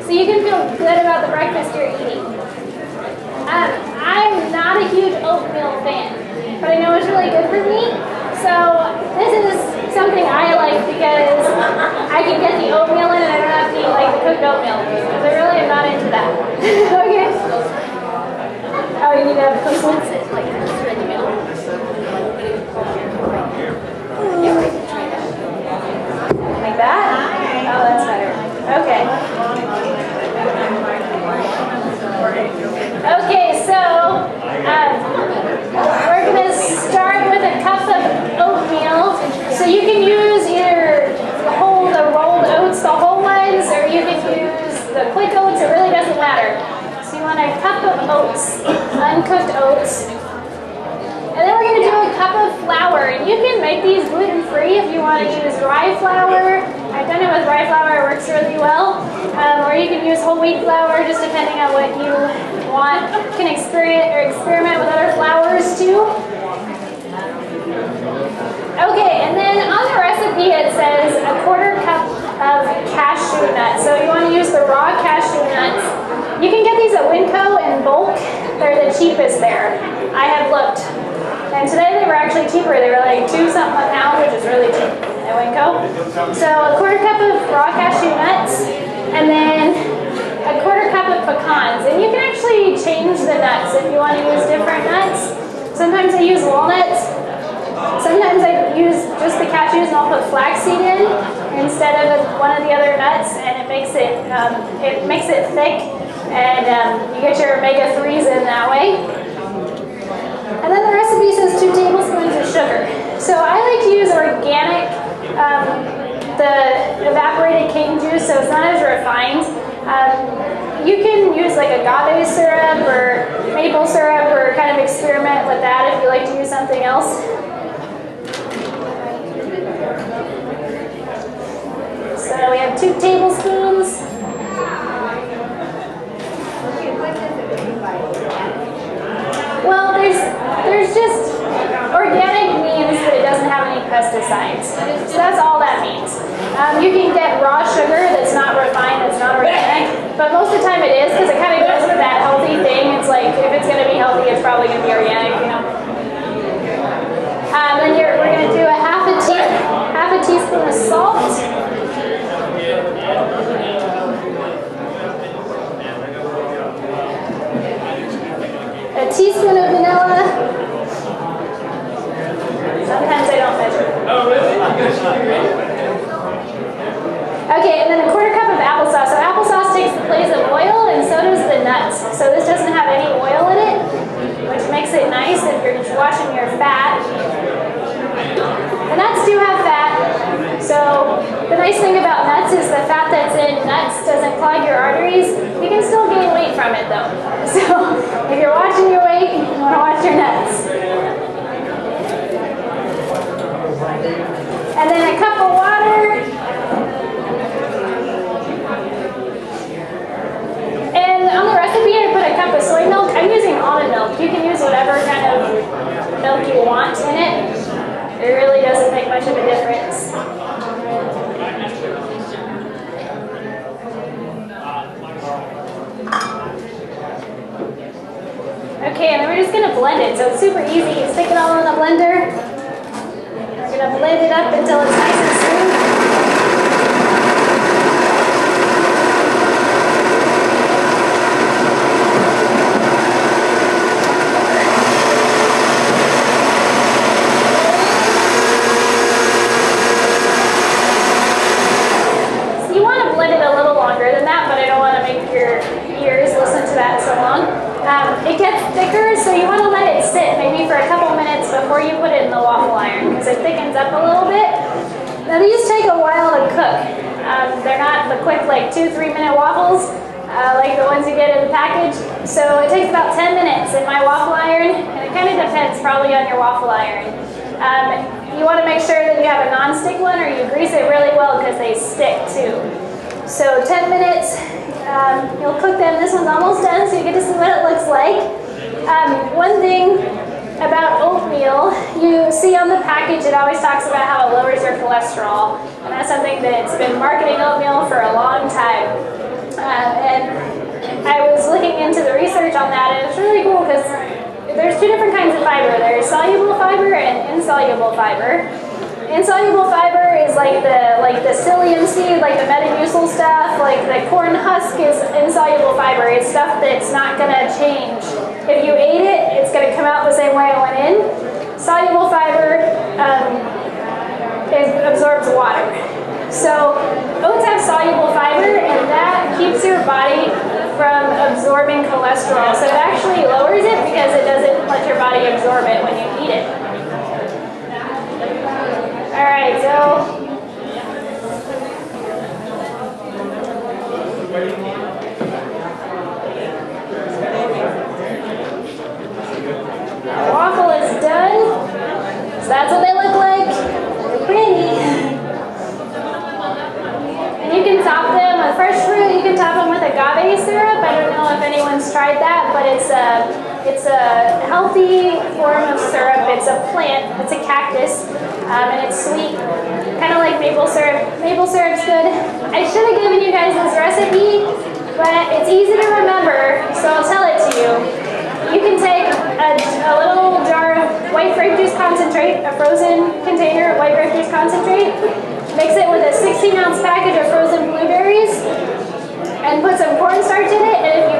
so you can feel good about the breakfast you're eating. I'm not a huge oatmeal fan, but I know it's really good for me. So this is something I like because I can get the oatmeal in and I don't have to eat like the cooked oatmeal because I really am not into that. Okay. Oh, you need to have close ones? Like this right in the middle. Yeah, right. Try that. Like that? Oh, that's better. Okay. Okay, so we're going to start with a cup of oatmeal. So you can use either the rolled oats, the whole ones, or you can use the quick oats. It really doesn't matter. So you want a cup of oats, uncooked oats. And then we're going to do a cup of flour. And you can make these gluten-free if you want to use rye flour. I've done it with rye flour. It works really well. Or you can use whole wheat flour, just depending on what you want. You can experiment with other flours too. Okay, and then on the recipe it says a quarter cup of cashew nuts. So you want to use the raw cashew nuts. You can get these at Winco in bulk. They're the cheapest there. I have looked. And today they were actually cheaper. They were like $2 something a pound, which is really cheap at Winco. So a quarter cup of raw cashew nuts, and then a quarter cup of pecans. And you can actually change the nuts if you want to use different nuts. Sometimes I use walnuts. Sometimes I use just the cashews and I'll put flaxseed in instead of one of the other nuts, and it makes it thick, and you get your omega-3s in that way. And then the recipe says 2 tablespoons of sugar. So I like to use organic, the evaporated cane juice, so it's not as refined. You can use like agave syrup or maple syrup, or kind of experiment with that if you like to use something else. So we have 2 tablespoons. Well, there's just organic means that it doesn't have any pesticides. So that's all that means. You can get raw sugar that's not refined, that's not organic, but most of the time it is, because it kind of goes with that healthy thing. It's like, if it's going to be healthy, it's probably going to be organic, you know. Then we're going to do a half a teaspoon of salt. A teaspoon of vanilla. Sometimes I don't measure. Oh, really? Okay, and then a quarter cup of applesauce. So applesauce takes the place of oil, and so does the nuts. So this doesn't have any oil in it, which makes it nice if you're just washing your fat. The nuts do have fat. So the nice thing about nuts is the fat that's in nuts doesn't clog your arteries. You can still gain weight from it though. So if you're watching your weight, you want to watch your nuts. And then a cup of water. And on the recipe I put a cup of soy milk. I'm using almond milk. You can use whatever kind of milk you want in it. It really doesn't make much of a difference. Okay, and then we're just going to blend it. So it's super easy. You stick it all in the blender. We're going to blend it up until it's nice and smooth. So you want to blend it a little longer than that, but I don't want to make your ears listen to that so long. It gets thicker, so you want to let it sit maybe for a couple minutes before you put it in the waffle iron, because it thickens up a little bit. Now these take a while to cook. They're not the quick like 2-3 minute waffles like the ones you get in the package. So it takes about 10 minutes in my waffle iron, and it kind of depends probably on your waffle iron. You want to make sure that you have a non-stick one, or you grease it really well because they stick too. So 10 minutes. You'll cook them. This one's almost done, so you get to see what it looks like. One thing about oatmeal, you see on the package, it always talks about how it lowers your cholesterol. And that's something that's been marketing oatmeal for a long time. there's two different kinds of fiber. There's soluble fiber and insoluble fiber. Insoluble fiber is like the psyllium seed, like the Metamucil stuff, like the corn husk is insoluble fiber. It's stuff that's not going to change. If you ate it, it's going to come out the same way it went in. Soluble fiber absorbs water. So oats have soluble fiber, and that keeps your body from absorbing cholesterol. So it actually lowers it because it doesn't let your body absorb it when you eat it. All right, so our waffle is done. So that's what they look like. They're pretty. And you can top them with fresh fruit. You can top them with agave syrup. I don't know if anyone's tried that, but it's a healthy form of syrup. It's a plant. It's a cactus, and it's sweet, kind of like maple syrup. Maple syrup's good. I should have given you guys this recipe, but it's easy to remember, so I'll tell it to you. You can take a little jar of white grape juice concentrate, a frozen container of white grape juice concentrate, mix it with a 16-ounce package of frozen blueberries, and put some cornstarch in it, and if you